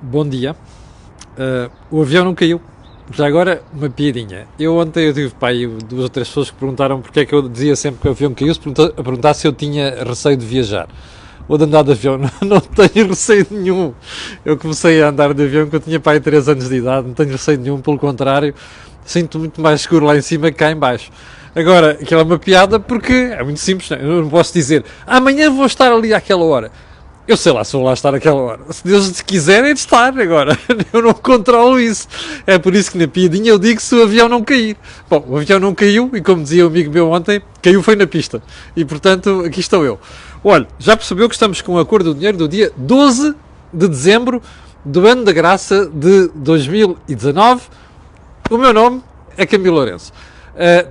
Bom dia. O avião não caiu. Já agora, uma piadinha. Ontem eu tive aí duas ou três pessoas que perguntaram porque é que eu dizia sempre que o avião caiu, a perguntar se eu tinha receio de viajar ou de andar de avião. Não tenho receio nenhum. Eu comecei a andar de avião quando eu tinha pai 3 anos de idade, não tenho receio nenhum, pelo contrário, sinto muito mais seguro lá em cima que cá em baixo. Agora, aquilo é uma piada porque é muito simples, não? Eu não posso dizer amanhã vou estar ali àquela hora. Eu sei lá se vou lá estar àquela hora. Se Deus quiser é de estar agora. Eu não controlo isso. É por isso que na piadinha eu digo se o avião não cair. Bom, o avião não caiu e, como dizia um amigo meu ontem, caiu foi na pista. E portanto, aqui estou eu. Olha, já percebeu que estamos com um acordo do dinheiro do dia 12 de dezembro do ano da graça de 2019. O meu nome é Camilo Lourenço.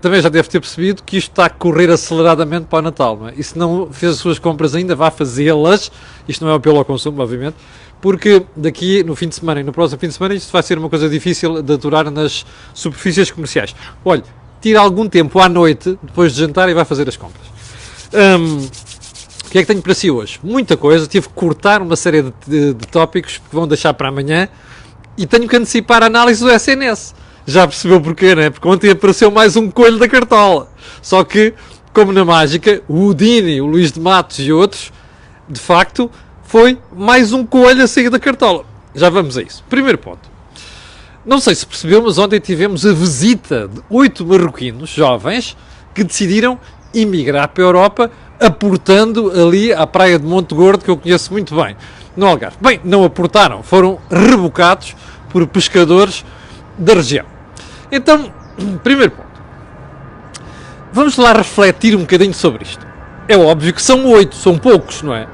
Também já deve ter percebido que isto está a correr aceleradamente para o Natal, não é? E se não fez as suas compras ainda, vá fazê-las. Isto não é um apelo ao consumo, obviamente, porque daqui no fim de semana e no próximo fim de semana isto vai ser uma coisa difícil de aturar nas superfícies comerciais. Olha, tira algum tempo à noite, depois de jantar, e vai fazer as compras. O que é que tenho para si hoje? Muita coisa, tive que cortar uma série de tópicos que vão deixar para amanhã e tenho que antecipar a análise do SNS. Já percebeu porquê, não é? Porque ontem apareceu mais um coelho da cartola. Só que, como na mágica, o Udini, o Luís de Matos e outros, de facto, foi mais um coelho a sair da cartola. Já vamos a isso. Primeiro ponto. Não sei se percebeu, mas ontem tivemos a visita de 8 marroquinos jovens que decidiram emigrar para a Europa, aportando ali à praia de Monte Gordo, que eu conheço muito bem, no Algarve. Bem, não aportaram, foram rebocados por pescadores da região. Então, primeiro ponto. Vamos lá refletir um bocadinho sobre isto. É óbvio que são 8, são poucos, não é?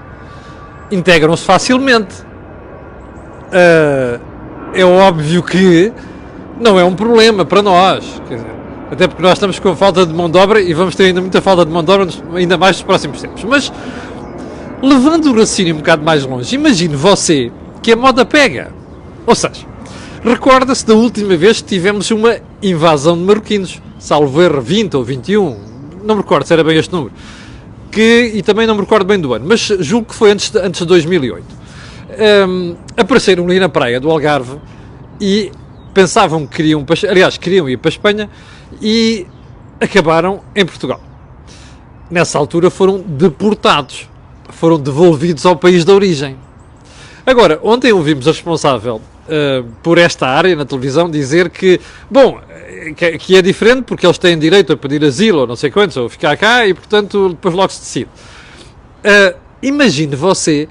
Integram-se facilmente. É óbvio que não é um problema para nós. Quer dizer, até porque nós estamos com falta de mão de obra e vamos ter ainda muita falta de mão de obra, ainda mais nos próximos tempos. Mas, levando o raciocínio um bocado mais longe, imagine você que a moda pega. Ou seja, recorda-se da última vez que tivemos uma invasão de marroquinos, salvo erro 20 ou 21, não me recordo se era bem este número, e também não me recordo bem do ano, mas julgo que foi antes de 2008. Apareceram ali na praia do Algarve e pensavam que queriam ir para a Espanha e acabaram em Portugal. Nessa altura foram deportados, foram devolvidos ao país de origem. Agora, ontem ouvimos a responsável por esta área na televisão dizer que, bom, que é diferente porque eles têm direito a pedir asilo ou não sei quantos, ou ficar cá e, portanto, depois logo se decide. Imagine você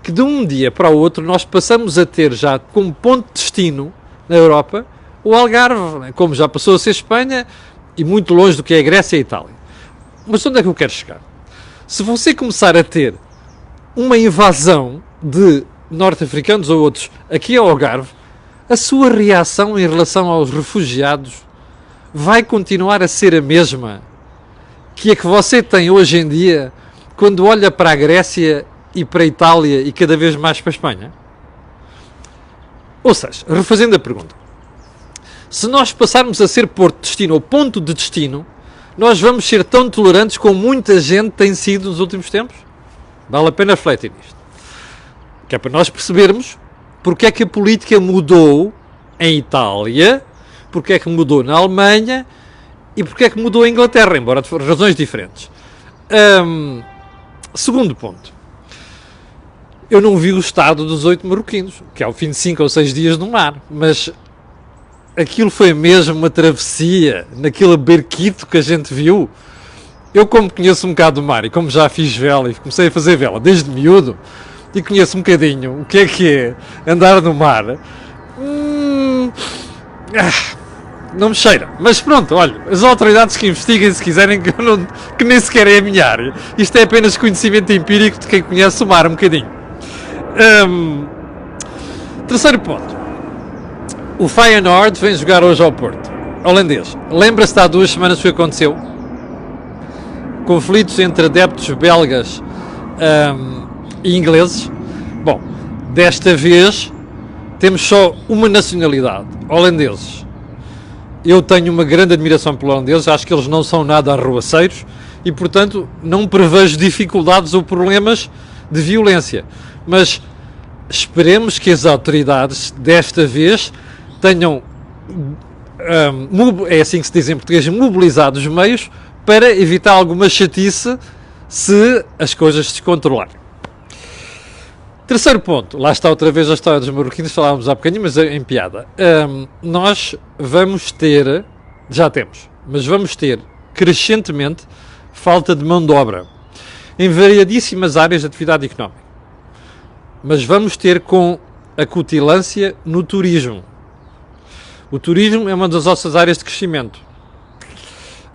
que de um dia para o outro nós passamos a ter já como ponto de destino na Europa o Algarve, como já passou a ser Espanha e muito longe do que é a Grécia e a Itália. Mas onde é que eu quero chegar? Se você começar a ter uma invasão de norte-africanos ou outros aqui ao Algarve, a sua reação em relação aos refugiados vai continuar a ser a mesma que a que você tem hoje em dia quando olha para a Grécia e para a Itália e cada vez mais para a Espanha? Ou seja, refazendo a pergunta, se nós passarmos a ser porto de destino ou ponto de destino, nós vamos ser tão tolerantes como muita gente tem sido nos últimos tempos? Vale a pena refletir nisto. Que é para nós percebermos porque é que a política mudou em Itália, porque é que mudou na Alemanha e porque é que mudou em Inglaterra, embora por razões diferentes. Segundo ponto. Eu não vi o estado dos 8 marroquinos, que é ao fim de 5 ou 6 dias no mar, mas aquilo foi mesmo uma travessia, naquele barquito que a gente viu. Eu, como conheço um bocado do mar e como já fiz vela e comecei a fazer vela desde miúdo, e conheço um bocadinho o que é andar no mar, não me cheira. Mas pronto, olha, as autoridades que investiguem se quiserem, que nem sequer é a minha área. Isto é apenas conhecimento empírico de quem conhece o mar um bocadinho. Terceiro ponto. O Feyenoord vem jogar hoje ao Porto, holandês. Lembra-se de há 2 semanas o que aconteceu? Conflitos entre adeptos belgas e ingleses. Bom, desta vez temos só uma nacionalidade, holandeses. Eu tenho uma grande admiração pelos holandeses, acho que eles não são nada arruaceiros e, portanto, não prevejo dificuldades ou problemas de violência. Mas esperemos que as autoridades desta vez tenham, é assim que se diz em português, mobilizado os meios para evitar alguma chatice se as coisas se descontrolarem. Terceiro ponto, lá está outra vez a história dos marroquinos, falávamos há bocadinho, mas em piada. Nós vamos ter, já temos, mas vamos ter crescentemente falta de mão de obra em variadíssimas áreas de atividade económica. Mas vamos ter com acutilância no turismo. O turismo é uma das nossas áreas de crescimento.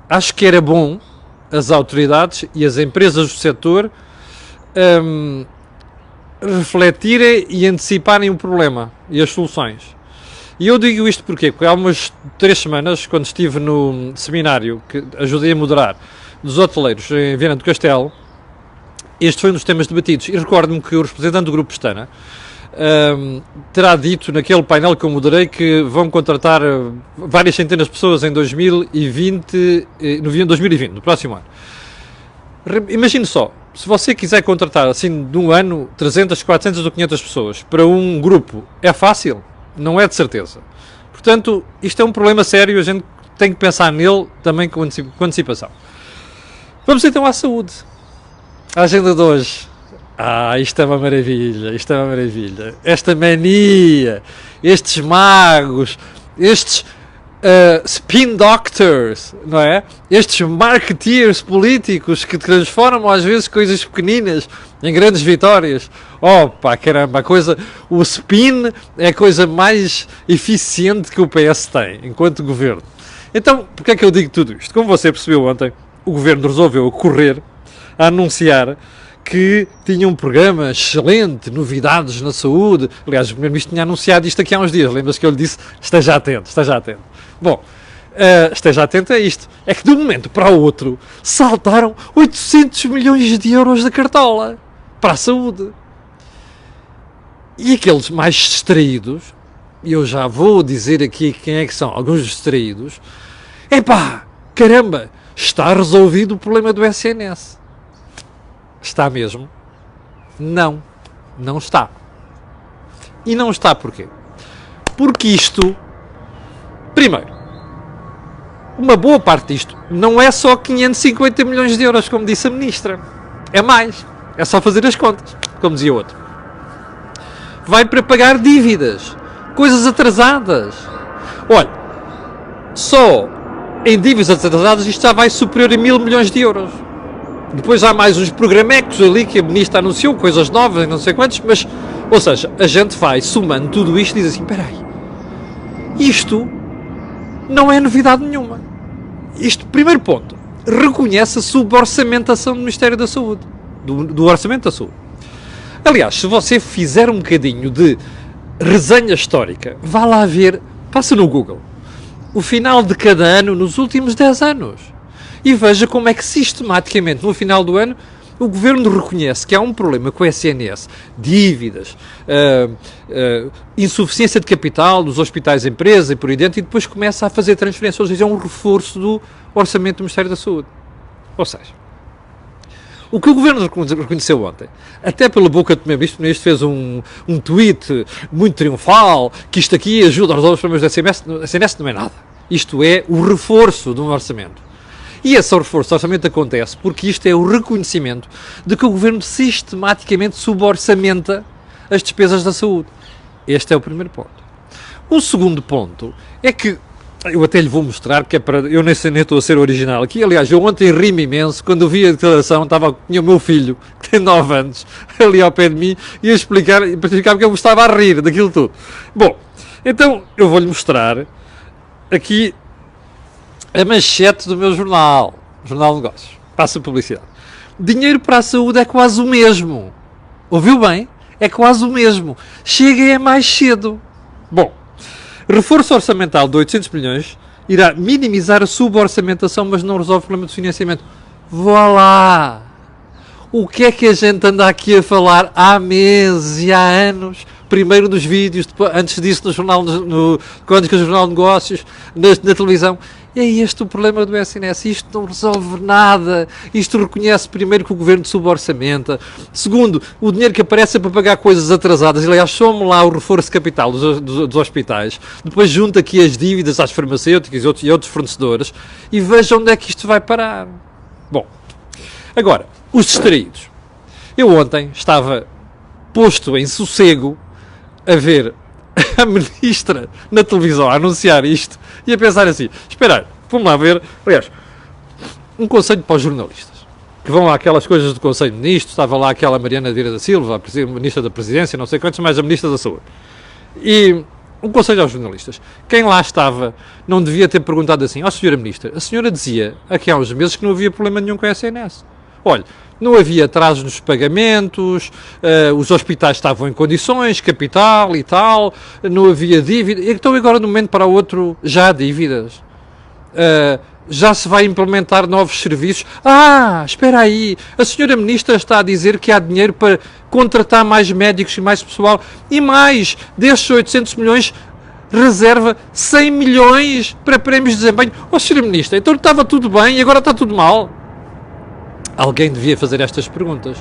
Acho que era bom as autoridades e as empresas do setor refletirem e anteciparem o problema e as soluções. E eu digo isto porque há umas 3 semanas, quando estive no seminário que ajudei a moderar dos hoteleiros em Viana do Castelo, este foi um dos temas debatidos. E recordo-me que o representante do Grupo Pestana terá dito naquele painel que eu moderei que vão contratar várias centenas de pessoas em 2020, no próximo ano. Imagine só, se você quiser contratar assim de um ano 300, 400 ou 500 pessoas para um grupo, é fácil? Não é de certeza. Portanto, isto é um problema sério, a gente tem que pensar nele também com antecipação. Vamos então à saúde. A agenda de hoje. Isto é uma maravilha, isto é uma maravilha. Esta mania, estes magos, estes spin doctors, não é? Estes marketeers políticos que transformam às vezes coisas pequeninas em grandes vitórias. Opa, caramba, o spin é a coisa mais eficiente que o PS tem enquanto governo. Então, porquê é que eu digo tudo isto? Como você percebeu ontem, o governo resolveu correr a anunciar que tinha um programa excelente, novidades na saúde. Aliás, o primeiro-ministro tinha anunciado isto aqui há uns dias. Lembra-se que eu lhe disse, esteja atento, esteja atento. Bom, esteja atento a isto. É que de um momento para o outro saltaram 800 milhões de euros da cartola para a saúde. E aqueles mais distraídos, e eu já vou dizer aqui quem é que são alguns distraídos, epá, caramba, está resolvido o problema do SNS. Está mesmo? Não, não está. E não está porquê? Porque isto, primeiro, uma boa parte disto não é só 550 milhões de euros, como disse a ministra. É mais. É só fazer as contas, como dizia outro. Vai para pagar dívidas, coisas atrasadas. Olha, só em dívidas atrasadas isto já vai superior a 1.000 milhões de euros. Depois há mais uns programecos ali que a ministra anunciou, coisas novas, não sei quantos, mas, ou seja, a gente vai somando tudo isto e diz assim, espera aí, isto não é novidade nenhuma. Isto, primeiro ponto, reconhece a suborçamentação do Ministério da Saúde, do Orçamento da Saúde. Aliás, se você fizer um bocadinho de resenha histórica, vá lá ver, passa no Google, o final de cada ano nos últimos 10 anos. E veja como é que sistematicamente, no final do ano, o Governo reconhece que há um problema com o SNS, dívidas, insuficiência de capital dos hospitais empresa e por aí dentro, e depois começa a fazer transferências, ou seja, é um reforço do orçamento do Ministério da Saúde. Ou seja, o que o Governo reconheceu ontem, até pela boca do Primeiro-Ministro, fez um tweet muito triunfal, que isto aqui ajuda a resolver os problemas do SNS, não é nada. Isto é o reforço de um orçamento. E esse reforço do orçamento acontece porque isto é o reconhecimento de que o Governo sistematicamente suborçamenta as despesas da saúde. Este é o primeiro ponto. O segundo ponto é que, eu até lhe vou mostrar, que é para, eu nem estou a ser original aqui, aliás, eu ontem ri-me imenso, quando eu vi a declaração, tinha o meu filho, que tem 9 anos, ali ao pé de mim, e a explicar porque eu me estava a rir daquilo tudo. Bom, então eu vou-lhe mostrar aqui a manchete do meu jornal de Negócios. Passa a publicidade. Dinheiro para a saúde é quase o mesmo. Ouviu bem? É quase o mesmo. Chega é mais cedo. Bom, reforço orçamental de 800 milhões irá minimizar a suborçamentação, mas não resolve o problema do financiamento. Voilà! O que é que a gente anda aqui a falar há meses e há anos? Primeiro nos vídeos, depois, antes disso no jornal, no Crónicas do Jornal de Negócios, na televisão. É este o problema do SNS. Isto não resolve nada. Isto reconhece, primeiro, que o governo suborçamenta. Segundo, o dinheiro que aparece é para pagar coisas atrasadas. Aliás, some lá o reforço de capital dos hospitais. Depois junta aqui as dívidas às farmacêuticas e outros fornecedores. E veja onde é que isto vai parar. Bom, agora, os distraídos. Eu ontem estava posto em sossego a ver a ministra na televisão a anunciar isto e a pensar assim, espera aí, vamos lá ver, aliás, um conselho para os jornalistas, que vão àquelas coisas do Conselho de Ministros, estava lá aquela Mariana Vieira da Silva, a ministra da Presidência, não sei quantos, mais a ministra da Saúde. E um conselho aos jornalistas, quem lá estava não devia ter perguntado assim, senhora ministra, a senhora dizia aqui há uns meses que não havia problema nenhum com a SNS. Olha, não havia atrasos nos pagamentos, os hospitais estavam em condições, capital e tal, não havia dívida. Então agora de um momento para o outro já há dívidas. Já se vai implementar novos serviços. Espera aí, a senhora ministra está a dizer que há dinheiro para contratar mais médicos e mais pessoal. E mais, destes 800 milhões, reserva 100 milhões para prémios de desempenho. Senhora ministra, então estava tudo bem e agora está tudo mal. Alguém devia fazer estas perguntas.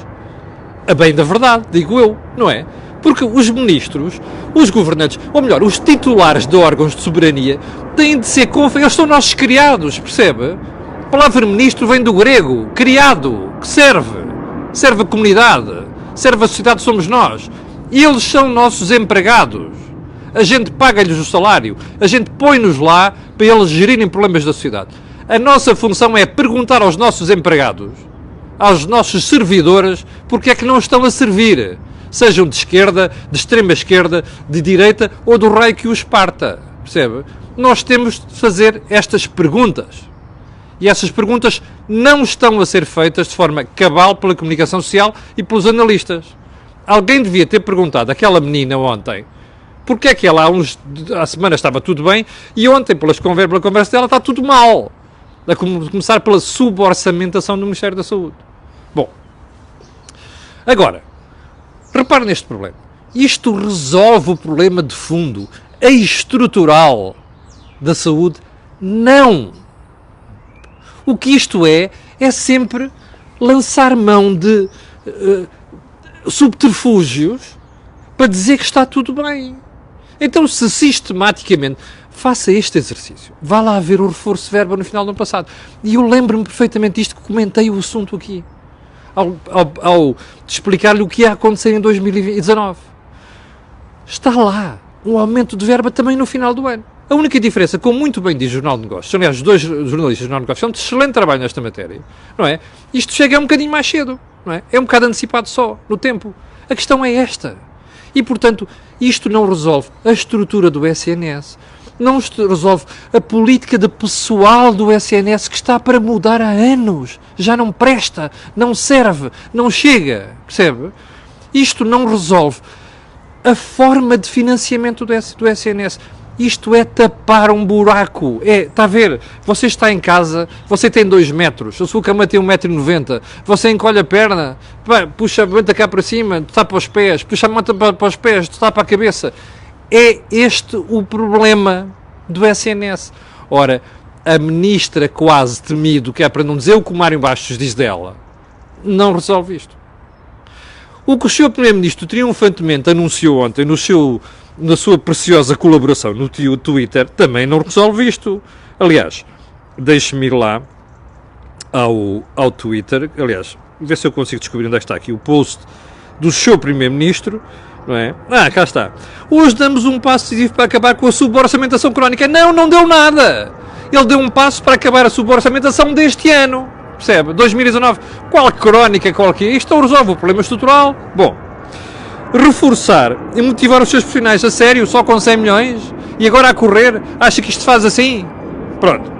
A bem da verdade, digo eu, não é? Porque os ministros, os governantes, ou melhor, os titulares de órgãos de soberania, têm de ser eles são nossos criados, percebe? A palavra ministro vem do grego, criado, que serve a comunidade, serve a sociedade, somos nós. E eles são nossos empregados. A gente paga-lhes o salário, a gente põe-nos lá para eles gerirem problemas da sociedade. A nossa função é perguntar aos nossos empregados, aos nossos servidores, porque é que não estão a servir, sejam de esquerda, de extrema esquerda, de direita ou do raio que os parta, percebe? Nós temos de fazer estas perguntas. E essas perguntas não estão a ser feitas de forma cabal pela comunicação social e pelos analistas. Alguém devia ter perguntado àquela menina ontem porque é que ela há semanas estava tudo bem e ontem, pela conversa dela, está tudo mal. A começar pela suborçamentação do Ministério da Saúde. Bom, agora, repare neste problema. Isto resolve o problema de fundo, estrutural da saúde? Não! O que isto é sempre lançar mão de subterfúgios para dizer que está tudo bem. Então, se sistematicamente faça este exercício, vá lá ver o reforço de verba no final do ano passado. E eu lembro-me perfeitamente disto, que comentei o assunto aqui, ao explicar-lhe o que ia acontecer em 2019. Está lá um aumento de verba também no final do ano. A única diferença, como muito bem diz o Jornal de Negócios, aliás, os dois jornalistas do Jornal de Negócios são de excelente trabalho nesta matéria, não é? Isto chega um bocadinho mais cedo, não é? É um bocado antecipado só, no tempo. A questão é esta. E, portanto, isto não resolve a estrutura do SNS, não resolve a política de pessoal do SNS, que está para mudar há anos. Já não presta, não serve, não chega, percebe? Isto não resolve a forma de financiamento do SNS. Isto é tapar um buraco. Está a ver? Você está em casa, você tem 2 metros, a sua cama tem 1,90 m, você encolhe a perna, puxa a manta cá para cima, tapa os pés, puxa a manta para os pés, tapa a cabeça. É este o problema do SNS. Ora, a ministra quase temido, que é para não dizer o que o Mário Bastos diz dela, não resolve isto. O que o Sr. Primeiro-Ministro triunfantemente anunciou ontem na sua preciosa colaboração no Twitter também não resolve isto. Aliás, deixe-me ir lá ao Twitter, aliás, ver se eu consigo descobrir onde é que está aqui o post do Sr. Primeiro-Ministro, não é? Cá está. Hoje damos um passo decisivo para acabar com a suborçamentação crónica. Não deu nada. Ele deu um passo para acabar a suborçamentação deste ano. Percebe? 2019. Qual crónica, qual que é? Isto não resolve o problema estrutural. Bom, reforçar e motivar os seus profissionais a sério, só com 100 milhões? E agora a correr? Acha que isto faz assim? Pronto.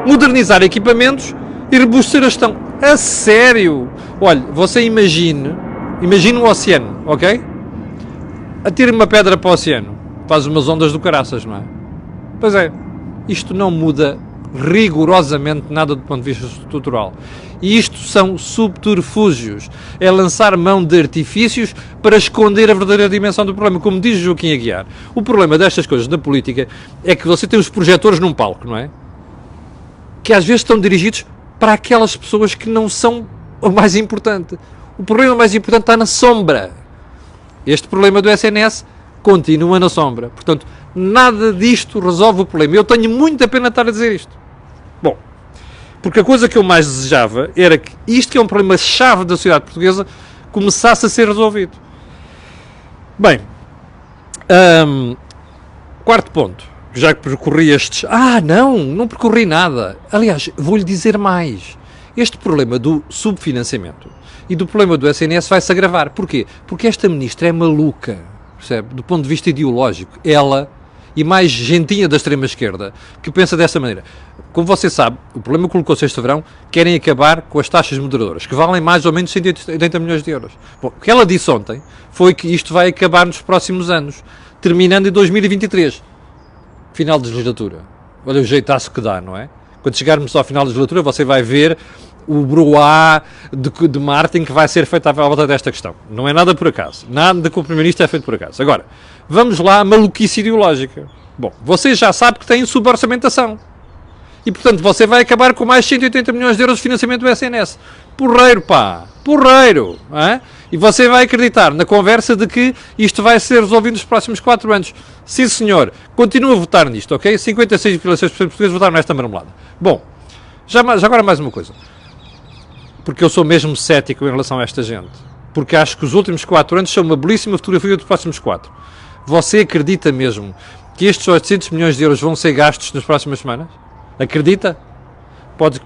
Modernizar equipamentos e robustecer a gestão. A sério? Olha, você imagine um oceano, ok? Atire uma pedra para o oceano. Faz umas ondas do caraças, não é? Pois é. Isto não muda rigorosamente nada do ponto de vista estrutural. E isto são subterfúgios. É lançar mão de artifícios para esconder a verdadeira dimensão do problema. Como diz Joaquim Aguiar, o problema destas coisas na política é que você tem os projetores num palco, não é? que às vezes estão dirigidos para aquelas pessoas que não são o mais importante. O problema mais importante está na sombra. Este problema do SNS continua na sombra. Portanto, nada disto resolve o problema. Eu tenho muita pena de estar a dizer isto. Bom, porque a coisa que eu mais desejava era que isto, que é um problema-chave da sociedade portuguesa, começasse a ser resolvido. Bem, quarto ponto, já que percorri estes... não percorri nada. Aliás, vou-lhe dizer mais. Este problema do subfinanciamento e do problema do SNS vai-se agravar. Porquê? Porque esta ministra é maluca, percebe? Do ponto de vista ideológico. Ela e mais gentinha da extrema-esquerda que pensa desta maneira. Como você sabe, o problema que colocou-se este verão, querem acabar com as taxas moderadoras, que valem mais ou menos 180 milhões de euros. Bom, o que ela disse ontem foi que isto vai acabar nos próximos anos, terminando em 2023. Final de legislatura. Olha o jeitaço que dá, não é? Quando chegarmos ao final da legislatura, você vai ver o broá de marketing que vai ser feito à volta desta questão. Não é nada por acaso. Nada que o Primeiro-Ministro é feito por acaso. Agora, vamos lá à maluquice ideológica. Bom, você já sabe que tem suborçamentação. E, portanto, você vai acabar com mais 180 milhões de euros de financiamento do SNS. Porreiro, pá! Porreiro! É? E você vai acreditar na conversa de que isto vai ser resolvido nos próximos 4 anos. Sim, senhor. Continua a votar nisto, ok? 56,6% dos portugueses votaram nesta marmelada. Bom, já agora mais uma coisa. Porque eu sou mesmo cético em relação a esta gente. Porque acho que os últimos 4 anos são uma belíssima fotografia dos próximos 4. Você acredita mesmo que estes 800 milhões de euros vão ser gastos nas próximas semanas? Acredita? Pode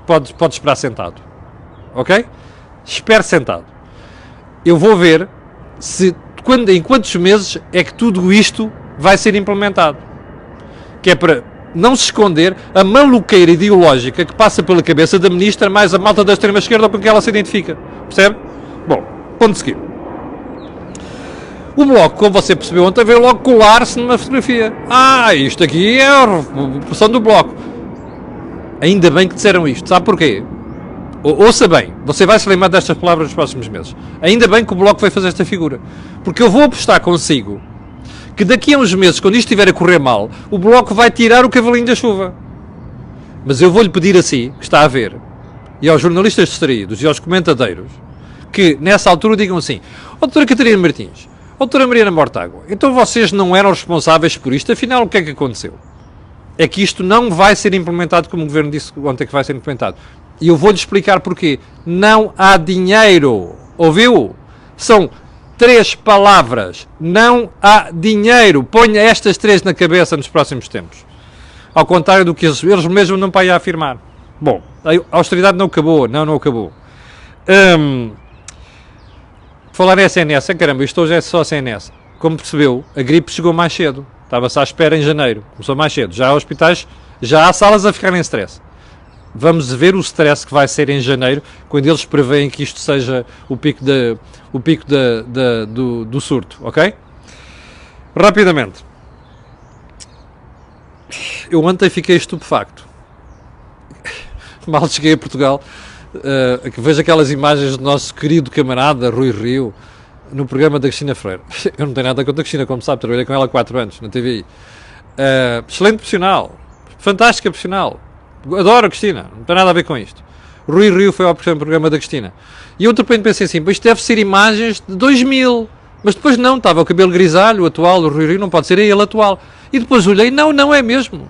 esperar sentado. Ok? Espere sentado. Eu vou ver em quantos meses é que tudo isto vai ser implementado. Que é para não se esconder a maluqueira ideológica que passa pela cabeça da ministra mais a malta da extrema-esquerda com que ela se identifica. Percebe? Bom, ponto seguinte. O Bloco, como você percebeu ontem, veio logo colar-se numa fotografia. Isto aqui é a revolução do Bloco. Ainda bem que disseram isto. Sabe porquê? Ouça bem, você vai se lembrar destas palavras nos próximos meses. Ainda bem que o Bloco vai fazer esta figura. Porque eu vou apostar consigo que daqui a uns meses, quando isto estiver a correr mal, o Bloco vai tirar o cavalinho da chuva. Mas eu vou-lhe pedir assim, que está a ver, e aos jornalistas distraídos e aos comentadeiros, que nessa altura digam assim: doutora Catarina Martins, doutora Mariana Mortágua, então vocês não eram responsáveis por isto, afinal o que é que aconteceu? É que isto não vai ser implementado como o Governo disse ontem que vai ser implementado. E eu vou-lhe explicar porquê. Não há dinheiro. Ouviu? São 3 palavras. Não há dinheiro. Ponha estas 3 na cabeça nos próximos tempos. Ao contrário do que eles mesmos não para aí a afirmar. Bom, a austeridade não acabou. Não acabou. Falar em SNS. Caramba, isto hoje é só SNS. Como percebeu, a gripe chegou mais cedo. Estava-se à espera em janeiro. Começou mais cedo. Já há hospitais, já há salas a ficar em stress. Vamos ver o stress que vai ser em janeiro, quando eles preveem que isto seja o pico do surto, ok? Rapidamente. Eu ontem fiquei estupefacto. Mal cheguei a Portugal, vejo aquelas imagens do nosso querido camarada Rui Rio, no programa da Cristina Freire. Eu não tenho nada contra a Cristina, como sabe, trabalhei com ela há 4 anos, na TVI. Excelente profissional, fantástica profissional. Adoro a Cristina, não tem nada a ver com isto. Rui Rio foi ao programa da Cristina. E eu de repente pensei assim, isto deve ser imagens de 2000. Mas depois não, estava o cabelo grisalho, o atual, o Rui Rio, não pode ser ele atual. E depois olhei, não é mesmo.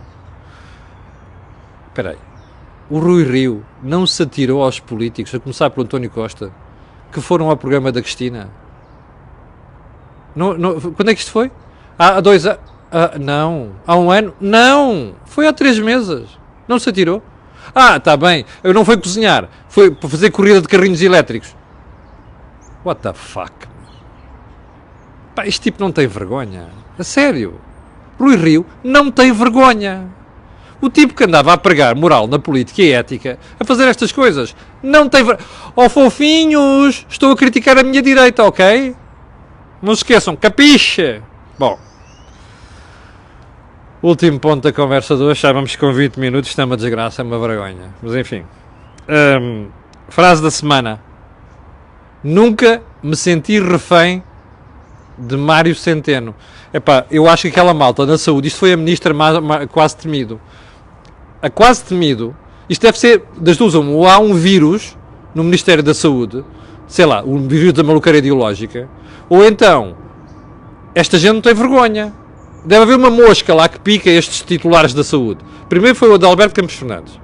Espera aí. O Rui Rio não se atirou aos políticos, a começar pelo António Costa, que foram ao programa da Cristina. Quando é que isto foi? Há 2 anos? Não. Há 1 ano? Não. Foi há 3 meses. Não se atirou? Está bem. Eu não fui cozinhar. Foi para fazer corrida de carrinhos elétricos. What the fuck? Pá, este tipo não tem vergonha. A sério. Rui Rio não tem vergonha. O tipo que andava a pregar moral na política e ética, a fazer estas coisas, não tem vergonha. Fofinhos! Estou a criticar a minha direita, ok? Não se esqueçam. Capiche! Bom. Último ponto da conversa de hoje, já vamos com 20 minutos, isto é uma desgraça, é uma vergonha. Mas enfim. Frase da semana. Nunca me senti refém de Mário Centeno. Epá, eu acho que aquela malta na saúde, isto foi a ministra quase temido. A quase temido Isto deve ser das duas uma. Ou há um vírus no Ministério da Saúde, sei lá, um vírus da maluqueira ideológica, ou então esta gente não tem vergonha. Deve haver uma mosca lá que pica estes titulares da saúde. Primeiro foi o Adalberto Campos Fernandes.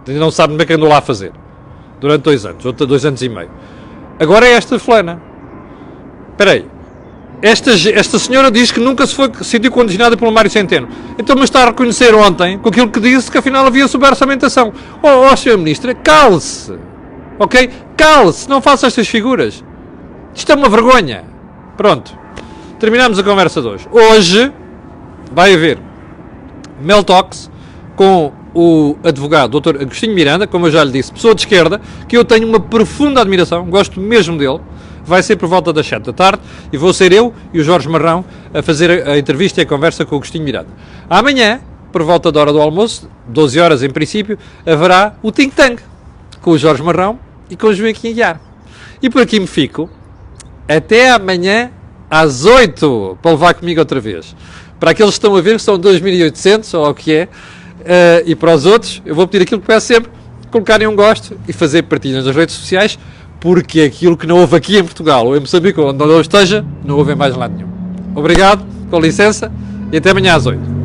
Ainda não sabe bem o que andou lá a fazer. Durante 2 anos, ou 2 anos e meio. Agora é esta fulana. Espera aí. Esta senhora diz que nunca se sentiu condicionada pelo Mário Centeno. Então, mas está a reconhecer ontem, com aquilo que disse, que afinal havia suborçamentação. Oh, Sr. Ministro, cale-se. Ok? Cale-se, não faça estas figuras. Isto é uma vergonha. Pronto. Terminamos a conversa de hoje. Hoje vai haver Mel Talks com o advogado Dr. Agostinho Miranda, como eu já lhe disse, pessoa de esquerda, que eu tenho uma profunda admiração, gosto mesmo dele. Vai ser por volta das 7 da tarde e vou ser eu e o Jorge Marrão a fazer a entrevista e a conversa com o Agostinho Miranda. Amanhã, por volta da hora do almoço, 12 horas em princípio, haverá o Think Tank com o Jorge Marrão e com o Joaquim Aguiar. E por aqui me fico até amanhã às 8 para levar comigo outra vez. Para aqueles que estão a ver, que são 2.800 ou o que é, e para os outros, eu vou pedir aquilo que peço sempre, colocarem um gosto e fazer partilha nas redes sociais, porque aquilo que não houve aqui em Portugal ou em Moçambique, onde não esteja, não houve em mais lado nenhum. Obrigado, com licença, e até amanhã às 8.